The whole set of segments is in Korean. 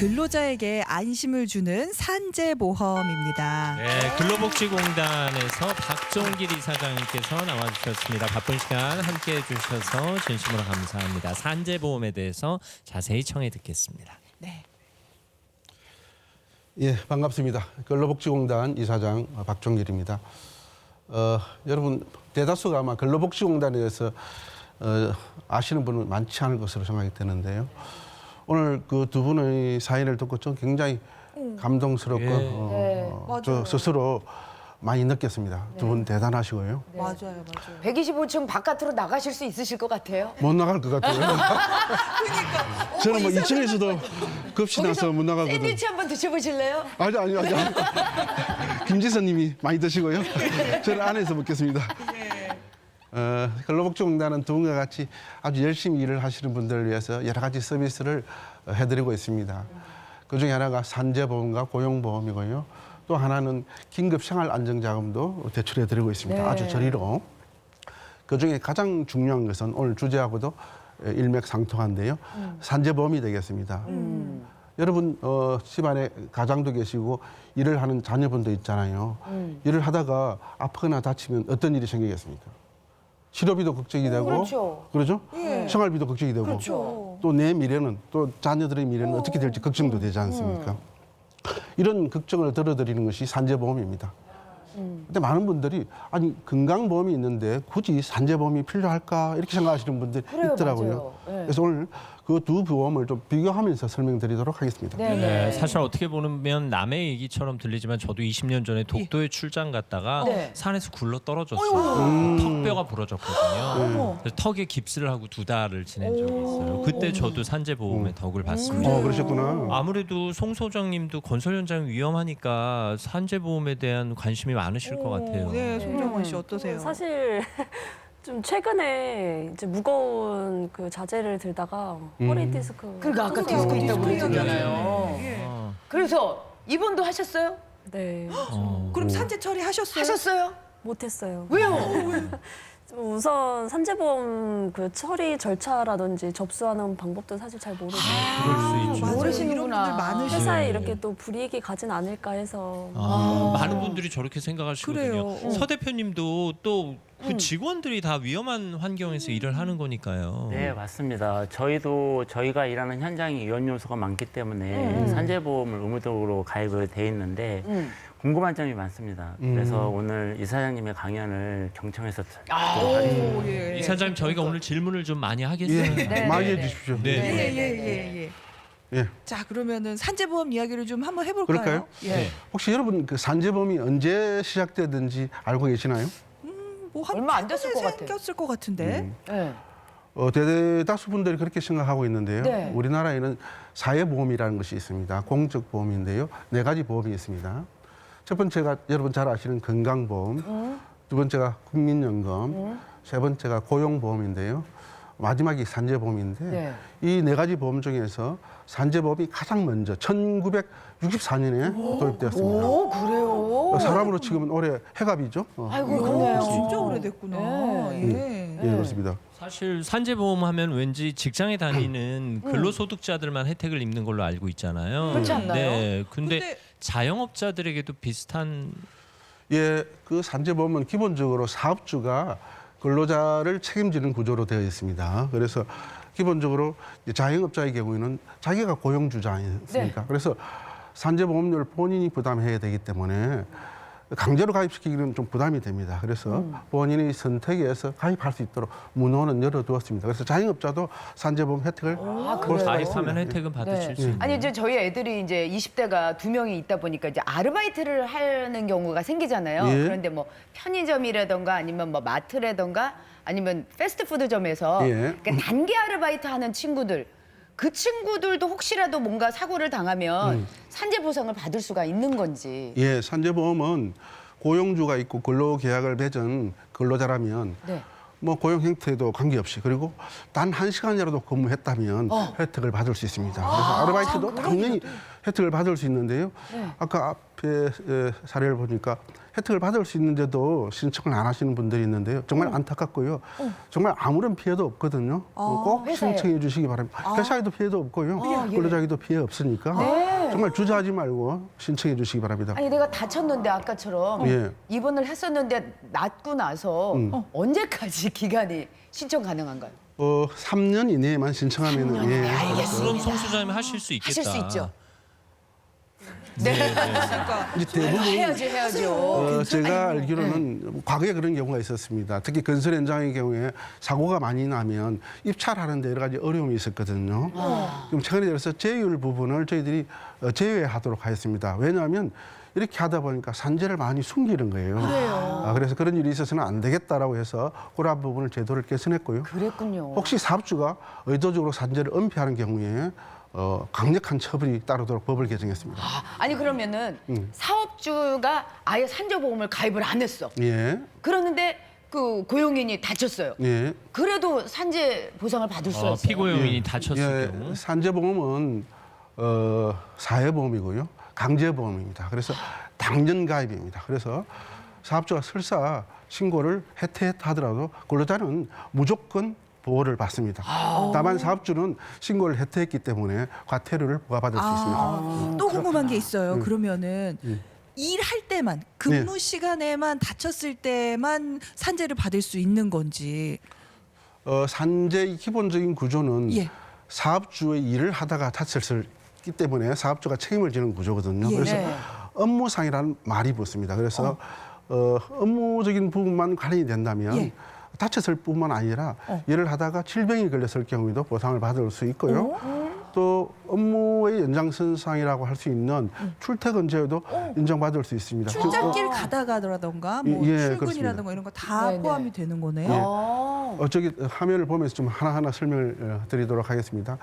근로자에게 안심을 주는 산재보험입니다. 네, 근로복지공단에서 박종길 이사장님께서 나와주셨습니다. 바쁜 시간 함께해 주셔서 진심으로 감사합니다. 산재보험에 대해서 자세히 청해 듣겠습니다. 네. 예, 반갑습니다. 근로복지공단 이사장 박종길입니다. 여러분 대다수가 아마 근로복지공단에 대해서 아시는 분은 많지 않을 것으로 생각이 되는데요. 오늘 그 두 분의 사연을 듣고 좀 굉장히 감동스럽고 저 스스로 많이 느꼈습니다. 두 분 대단하시고요. 네. 맞아요. 125층 바깥으로 나가실 수 있으실 것 같아요. 못 나갈 것 같아요. 그러니까 저는 뭐 2층에서도 급시 나서 못 나가거든요. 샌드위치 한번 드셔보실래요? 아니요. 김지선님이 많이 드시고요. 저는 안에서 먹겠습니다. 근로복지공단은 두 분과 같이 아주 열심히 일을 하시는 분들을 위해서 여러 가지 서비스를 해드리고 있습니다. 그중에 하나가 산재보험과 고용보험이고요. 또 하나는 긴급생활안정자금도 대출해드리고 있습니다. 네. 아주 저리로. 그중에 가장 중요한 것은 오늘 주제하고도 일맥상통한데요. 산재보험이 되겠습니다. 여러분 집안에 가장도 계시고 일을 하는 자녀분도 있잖아요. 일을 하다가 아프거나 다치면 어떤 일이 생기겠습니까? 치료비도 걱정이 되고, 그렇죠? 생활비도 걱정이 되고, 그렇죠. 또 내 미래는, 또 자녀들의 미래는 어떻게 될지 걱정도 되지 않습니까? 이런 걱정을 덜어드리는 것이 산재보험입니다. 근데 많은 분들이 아니 건강보험이 있는데 굳이 산재보험이 필요할까 이렇게 생각하시는 분들이 있더라고요. 맞아요. 네. 그래서 오늘 그 두 보험을 좀 비교하면서 설명드리도록 하겠습니다. 네, 사실 어떻게 보면 남의 얘기처럼 들리지만 저도 20년 전에 독도에 출장 갔다가 네. 산에서 굴러 떨어졌어요. 턱뼈가 부러졌거든요. 그래서 턱에 깁스를 하고 2달을 지낸 적이 있어요. 그때 저도 산재보험의 덕을 봤습니다. 그러셨구나. 아무래도 송 소장님도 건설 현장 위험하니까 산재보험에 대한 관심이 많으실 것 같아요. 네, 송정원 씨 어떠세요? 사실 좀 최근에 이제 무거운 그 자재를 들다가 허리 디스크. 그러니까 아까 터져서 디스크 있다고 디스크 그러잖아요. 아, 그래서 입원도 하셨어요? 네, 그럼 산재 처리하셨어요? 하셨어요? 못했어요. 왜요? 우선 산재보험 그 처리 절차라든지 접수하는 방법도 사실 잘 모르고 그럴 수 있죠. 맞아요. 모르시는구나. 이런 분들 많으시죠. 회사에 네. 이렇게 또 불이익이 가진 않을까 해서 많은 분들이 저렇게 생각하시거든요. 그래요. 서 대표님도 또 그 직원들이 다 위험한 환경에서 일을 하는 거니까요. 네, 맞습니다. 저희가 일하는 현장이 위험 요소가 많기 때문에 산재보험을 의무적으로 가입을 돼 있는데 궁금한 점이 많습니다. 그래서 오늘 이사장님의 강연을 경청해서 듣도록 하겠습니다. 이사장님 저희가 오늘 질문을 좀 많이 하겠습니다. 예, 많이 해주십시오. 네. 예. 자, 그러면은 산재보험 이야기를 좀 한번 해볼까요? 그럴까요? 네. 혹시 여러분 그 산재보험이 언제 시작되든지 알고 계시나요? 뭐한 얼마 안 됐을 것 같아요. 생겼을 것 같은데. 네. 대다수 분들이 그렇게 생각하고 있는데요. 네. 우리나라에는 사회보험이라는 것이 있습니다. 공적보험인데요. 4가지 보험이 있습니다. 첫 번째가 여러분 잘 아시는 건강보험, 두 번째가 국민연금, 세 번째가 고용보험인데요. 마지막이 산재보험인데 네. 이 4가지 보험 중에서 산재보험이 가장 먼저 1964년에 도입되었습니다. 오, 그래요? 사람으로 치면 올해 해갑이죠. 아이고, 그러네요. 진짜 오래됐구나. 네. 예. 예, 그렇습니다. 사실 산재보험 하면 왠지 직장에 다니는 근로소득자들만 혜택을 입는 걸로 알고 있잖아요. 그렇지 않나요? 네. 근데 근데- 자영업자들에게도 비슷한 예, 그 산재보험은 기본적으로 사업주가 근로자를 책임지는 구조로 되어 있습니다. 그래서 기본적으로 이제 자영업자의 경우에는 자기가 고용주자 아니겠습니까? 네. 그래서 산재보험료를 본인이 부담해야 되기 때문에 강제로 가입시키기는 좀 부담이 됩니다. 그래서 본인이 선택해서 가입할 수 있도록 문호는 열어두었습니다. 그래서 자영업자도 산재보험 혜택을 볼 수가 가입하면 있습니다. 혜택은 받으실 수 있는. 아니 이제 저희 애들이 이제 20대가 2명이 있다 보니까 이제 아르바이트를 하는 경우가 생기잖아요. 예. 그런데 뭐 편의점이라던가 아니면 뭐 마트라던가 아니면 패스트푸드점에서 예. 그러니까 단기 아르바이트 하는 친구들 그 친구들도 혹시라도 뭔가 사고를 당하면 산재 보상을 받을 수가 있는 건지. 예, 산재보험은 고용주가 있고 근로계약을 맺은 근로자라면 네. 뭐 고용 형태도 관계없이 그리고 단 1시간이라도 근무했다면 혜택을 받을 수 있습니다. 그래서 아르바이트도 당연히 혜택을 받을 수 있는데요. 아까 앞에 사례를 보니까 혜택을 받을 수 있는데도 신청을 안 하시는 분들이 있는데요. 정말 안타깝고요. 정말 아무런 피해도 없거든요. 꼭 회사에. 신청해 주시기 바랍니다. 회사에도 피해도 없고요. 근로자에도 피해 없으니까 정말 주저하지 말고 신청해 주시기 바랍니다. 아니 내가 다쳤는데 아까처럼 예. 입원을 했었는데 낫고 나서 언제까지 기간이 신청 가능한가요? 3년 이내에만 신청하면 예. 그럼 송 소장님 하실 수 있겠다. 하실 수 있죠. 그러니까 이제 대부분 해야죠. 제가 알기로는 과거에 그런 경우가 있었습니다. 특히 건설 현장의 경우에 사고가 많이 나면 입찰하는데 여러 가지 어려움이 있었거든요. 그럼 최근에 들어서 제휴율 부분을 저희들이 제외하도록 하였습니다. 왜냐하면 이렇게 하다 보니까 산재를 많이 숨기는 거예요. 그래서 그런 일이 있어서는 안 되겠다라고 해서 그런 부분을 제도를 개선했고요. 그랬군요. 혹시 사업주가 의도적으로 산재를 은폐하는 경우에 강력한 처벌이 따르도록 법을 개정했습니다. 아니 그러면은 사업주가 아예 산재보험을 가입을 안 했어. 예, 그러는데 그 고용인이 다쳤어요. 예. 그래도 산재 보상을 받을 수 있어요. 피고용인이 다쳤을 경우. 산재보험은 사회보험이고요, 강제보험입니다. 그래서 당년 가입입니다. 그래서 사업주가 설사 신고를 해태하더라도 근로자는 무조건 보호를 받습니다. 다만 사업주는 신고를 해태했기 때문에 과태료를 부과받을 수 있습니다. 또 궁금한 게 있어요. 그러면은 일할 때만 근무 시간에만 다쳤을 때만 산재를 받을 수 있는 건지. 산재의 기본적인 구조는 예. 사업주의 일을 하다가 다쳤기 때문에 사업주가 책임을 지는 구조거든요. 예. 그래서 네. 업무상이라는 말이 붙습니다. 그래서 업무적인 부분만 관련이 된다면 예. 다쳤을 뿐만 아니라 일을 하다가 질병이 걸렸을 경우에도 보상을 받을 수 있고요. 또 업무의 연장선상이라고 할 수 있는 출퇴근제도 인정받을 수 있습니다. 출장길 가다가라던가 뭐 예, 출근이라던가 이런 거 다 네네. 포함이 되는 거네요. 저기 화면을 보면서 좀 하나하나 설명을 드리도록 하겠습니다.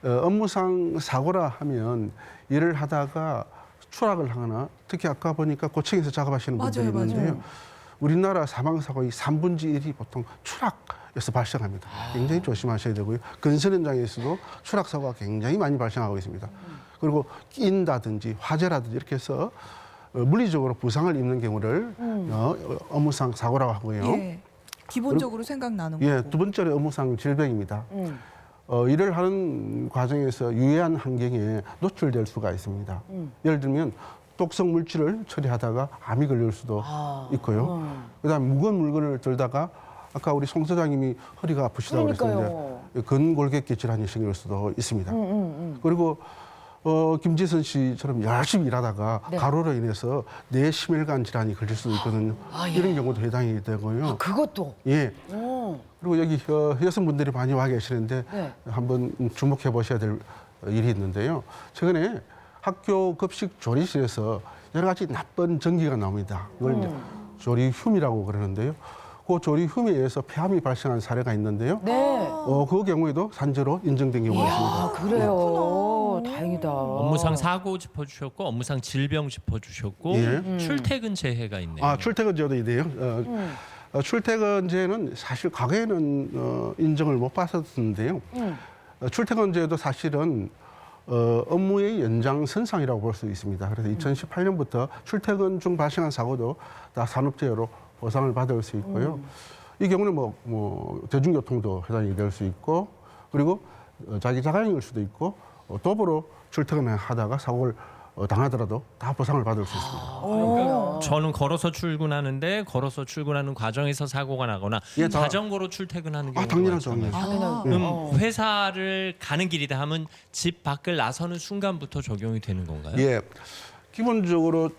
업무상 사고라 하면 일을 하다가 추락을 하거나 특히 아까 보니까 고층에서 작업하시는 분들이 맞아요, 있는데요. 우리나라 사망사고의 3분의 1이 보통 추락에서 발생합니다. 굉장히 조심하셔야 되고요. 건설 현장에서도 추락사고가 굉장히 많이 발생하고 있습니다. 그리고 끼인다든지 화재라든지 이렇게 해서 물리적으로 부상을 입는 경우를 업무상 사고라고 하고요. 예. 기본적으로 생각나는 거. 예, 두 번째로 업무상 질병입니다. 일을 하는 과정에서 유해한 환경에 노출될 수가 있습니다. 예를 들면 독성 물질을 처리하다가 암이 걸릴 수도 있고요. 그다음에 무거운 물건을 들다가 아까 우리 송 소장님이 허리가 아프시다고 그랬었는데 근골격계 질환이 생길 수도 있습니다. 그리고 김지선 씨처럼 열심히 일하다가 가로로 인해서 뇌 심혈관 질환이 걸릴 수도 있거든요. 이런 경우도 해당이 되고요. 그것도. 예. 오. 그리고 여기 여성분들이 많이 와 계시는데 한번 주목해 보셔야 될 일이 있는데요. 최근에 학교 급식 조리실에서 여러 가지 나쁜 전기가 나옵니다. 이걸 이제 조리흉이라고 그러는데요. 그 조리흉에 의해서 폐암이 발생한 사례가 있는데요. 네. 그 경우에도 산재로 인정된 경우가 있습니다. 아, 그래요. 다행이다. 업무상 사고 짚어주셨고 업무상 질병 짚어주셨고 예. 출퇴근 재해가 있네요. 출퇴근제도 있네요. 출퇴근제는 사실 과거에는 인정을 못 받았는데요. 출퇴근제도 사실은 업무의 연장선상이라고 볼 수 있습니다. 그래서 2018년부터 출퇴근 중 발생한 사고도 다 산업재해로 보상을 받을 수 있고요. 이 경우는 뭐 대중교통도 해당이 될 수 있고, 그리고 자기 자가용일 수도 있고, 도보로 출퇴근을 하다가 사고를 당하더라도 다 보상을 받을 수 있습니다. 저는 걸어서 출근하는데 걸어서 출근하는 과정에서 사고가 나거나 예, 다- 자전거로 출퇴근하는 경우가 당연하죠. 많잖아요. 그럼 회사를 가는 길이다 하면 집 밖을 나서는 순간부터 적용이 되는 건가요? 예. 기본적으로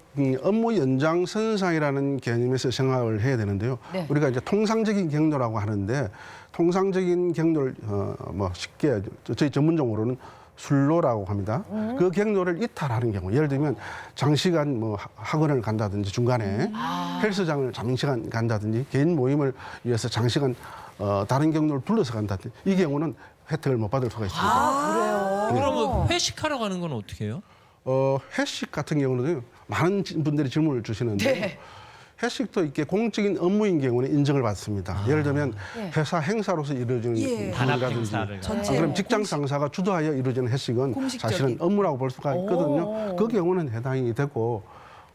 업무 연장선상이라는 개념에서 생각을 해야 되는데요. 네. 우리가 이제 통상적인 경로라고 하는데 통상적인 경로를 쉽게 저희 전문용어로는 순로라고 합니다. 그 경로를 이탈하는 경우, 예를 들면 장시간 학원을 간다든지 중간에 헬스장을 장시간 간다든지 개인 모임을 위해서 장시간 다른 경로를 둘러서 간다든지 이 경우는 혜택을 못 받을 수가 있습니다. 그러면 회식하러 가는 건 어떻게 해요? 회식 같은 경우는 많은 분들이 질문을 주시는데 회식도 이렇게 공적인 업무인 경우는 인정을 받습니다. 예를 들면 회사 행사로서 이루어지는 예. 단합 회의라든지 행사를 전체 그럼 직장 상사가 주도하여 이루어지는 회식은 공식적인. 사실은 업무라고 볼 수가 있거든요. 그 경우는 해당이 되고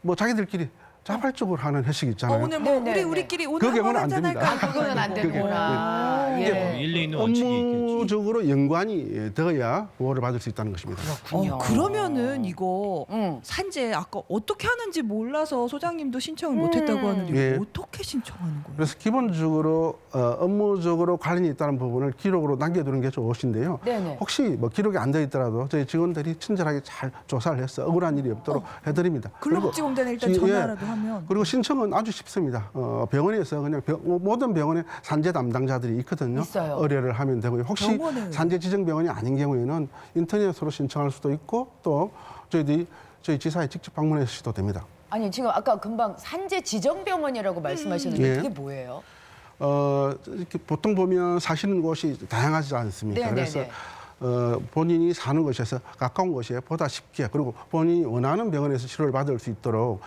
뭐 자기들끼리 자발적으로 하는 회식 있잖아요. 오늘 뭐 네네네. 우리끼리 오늘 그 한번 경우는 안 한잔 됩니다. 할까? 그거는 안 그게- 되는구나. 예. 일리 있는 원칙이 있겠죠. 업무적으로 연관이 되어야 보호를 받을 수 있다는 것입니다. 그렇군요. 그러면은 이거 응. 산재 아까 어떻게 하는지 몰라서 소장님도 신청을 못했다고 하는데 예. 어떻게 신청하는 거예요? 그래서 기본적으로 업무적으로 관련이 있다는 부분을 기록으로 남겨두는 게 좋으신데요. 네네. 혹시 뭐 기록이 안 돼 있더라도 저희 직원들이 친절하게 잘 조사를 해서 억울한 일이 없도록 해드립니다. 근로복지공단에 일단 그리고 전화라도 하면 그리고 신청은 아주 쉽습니다. 병원에서 그냥 모든 병원에 산재 담당자들이 있거든요. 있어요. 의뢰를 하면 되고요. 혹시 병원에 산재 지정 병원이 아닌 경우에는 인터넷으로 신청할 수도 있고 또 저희 지사에 직접 방문해서도 됩니다. 아니 지금 아까 금방 산재 지정병원이라고 말씀하셨는데 예. 그게 뭐예요? 이렇게 보통 보면 사시는 곳이 다양하지 않습니까? 네네네. 그래서 본인이 사는 곳에서 가까운 곳에 보다 쉽게 그리고 본인이 원하는 병원에서 치료를 받을 수 있도록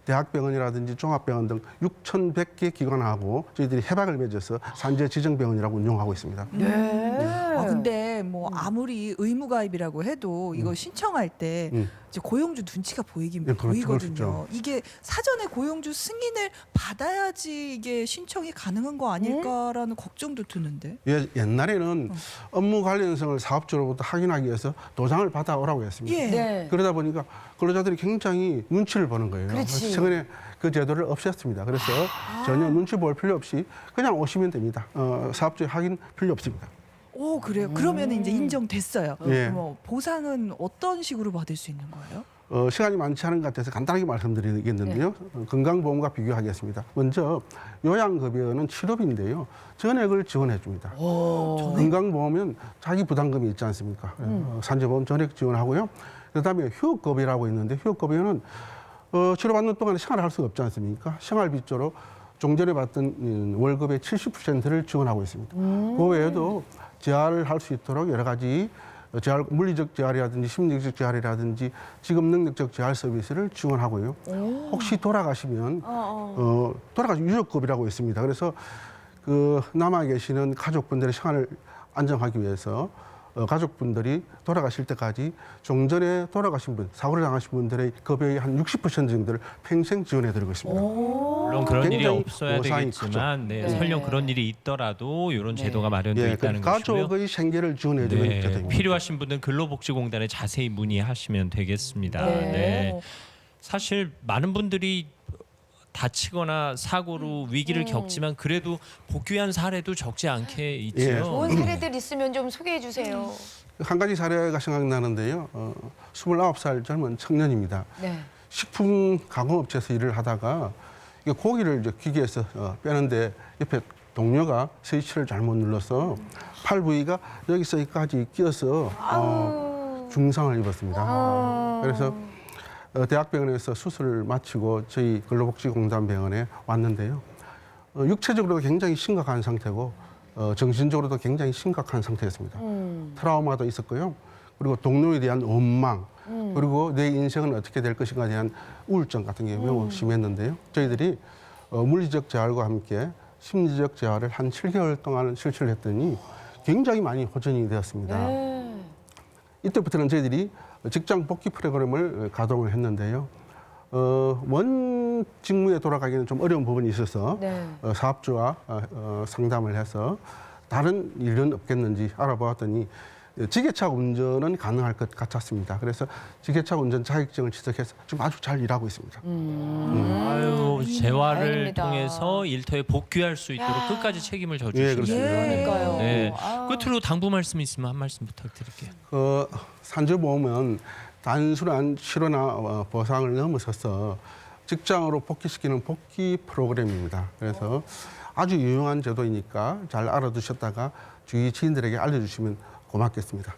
대학병원이라든지 종합병원 등 6,100개 기관하고 저희들이 협약을 맺어서 산재 지정병원이라고 운영하고 있습니다. 네. 근데 뭐 아무리 의무가입이라고 해도 이거 신청할 때 이제 고용주 눈치가 보이긴 네, 그렇죠, 보이거든요. 그렇죠. 이게 사전에 고용주 승인을 받아야지 이게 신청이 가능한 거 아닐까라는 걱정도 드는데. 옛날에는 업무 관련성을 사업주로부터 확인하기 위해서 도장을 받아오라고 했습니다. 예. 네. 그러다 보니까 근로자들이 굉장히 눈치를 보는 거예요. 그렇지. 그래서 최근에 그 제도를 없앴습니다. 그래서 전혀 눈치 볼 필요 없이 그냥 오시면 됩니다. 사업주의 확인 필요 없습니다. 오 그래요. 그러면 이제 인정됐어요. 예. 뭐 보상은 어떤 식으로 받을 수 있는 거예요? 시간이 많지 않은 것 같아서 간단하게 말씀드리겠는데요. 건강보험과 비교하겠습니다. 먼저 요양급여는 치료비인데요. 전액을 지원해 줍니다. 건강보험은 자기 부담금이 있지 않습니까? 산재보험 전액 지원하고요. 그다음에 휴업급여라고 있는데 휴업급여는 치료받는 동안에 생활을 할 수가 없지 않습니까? 생활비조로 종전에 받던 월급의 70%를 지원하고 있습니다. 그 외에도 재활을 할 수 있도록 여러 가지 재활, 물리적 재활이라든지 심리적 재활이라든지 직업 능력적 재활 서비스를 지원하고요. 혹시 돌아가시면 돌아가시면 유족급이라고 있습니다. 그래서 그 남아 계시는 가족분들의 생활을 안정하기 위해서 가족분들이 돌아가실 때까지 종전에 돌아가신 분, 사고를 당하신 분들의 급여의 한 60% 정도를 평생 지원해드리고 있습니다. 물론 그런 일이 굉장히 없어야 보상이 되겠지만 네, 네. 설령 그런 일이 있더라도 이런 제도가 마련되어 예, 있다는 것이고요. 가족의 생계를 지원해드리는 네, 제도입니다. 필요하신 분들은 근로복지공단에 자세히 문의하시면 되겠습니다. 네. 네. 사실 많은 분들이 다치거나 사고로 위기를 겪지만 그래도 복귀한 사례도 적지 않게 있죠. 예. 좋은 사례들 있으면 좀 소개해 주세요. 한 가지 사례가 생각나는데요. 29살 젊은 청년입니다. 네. 식품 가공업체에서 일을 하다가 이게 고기를 이제 기계에서 빼는데 옆에 동료가 스위치를 잘못 눌러서 팔 부위가 여기서 여기까지 끼어서 중상을 입었습니다. 그래서 대학병원에서 수술을 마치고 저희 근로복지공단병원에 왔는데요. 육체적으로도 굉장히 심각한 상태고 정신적으로도 굉장히 심각한 상태였습니다. 트라우마도 있었고요. 그리고 동료에 대한 원망, 그리고 내 인생은 어떻게 될 것인가에 대한 우울증 같은 게 매우 심했는데요. 저희들이 물리적 재활과 함께 심리적 재활을 한 7개월 동안 실시를 했더니 굉장히 많이 호전이 되었습니다. 네. 이때부터는 저희들이 직장 복귀 프로그램을 가동을 했는데요. 원 직무에 돌아가기는 좀 어려운 부분이 있어서 네. 사업주와 상담을 해서 다른 일은 없겠는지 알아보았더니 지게차 운전은 가능할 것 같았습니다. 그래서 지게차 운전 자격증을 취득해서 지금 아주 잘 일하고 있습니다. 아유, 재활을 다행입니다. 통해서 일터에 복귀할 수 있도록 끝까지 책임을 져주시네요. 예, 그렇습니다. 그러니까요. 네. 아우. 끝으로 당부 말씀 있으면 한 말씀 부탁드릴게요. 산재보험은 단순한 치료나 보상을 넘어서서 직장으로 복귀시키는 복귀 프로그램입니다. 그래서 아주 유용한 제도이니까 잘 알아두셨다가 주위 지인들에게 알려주시면 고맙겠습니다.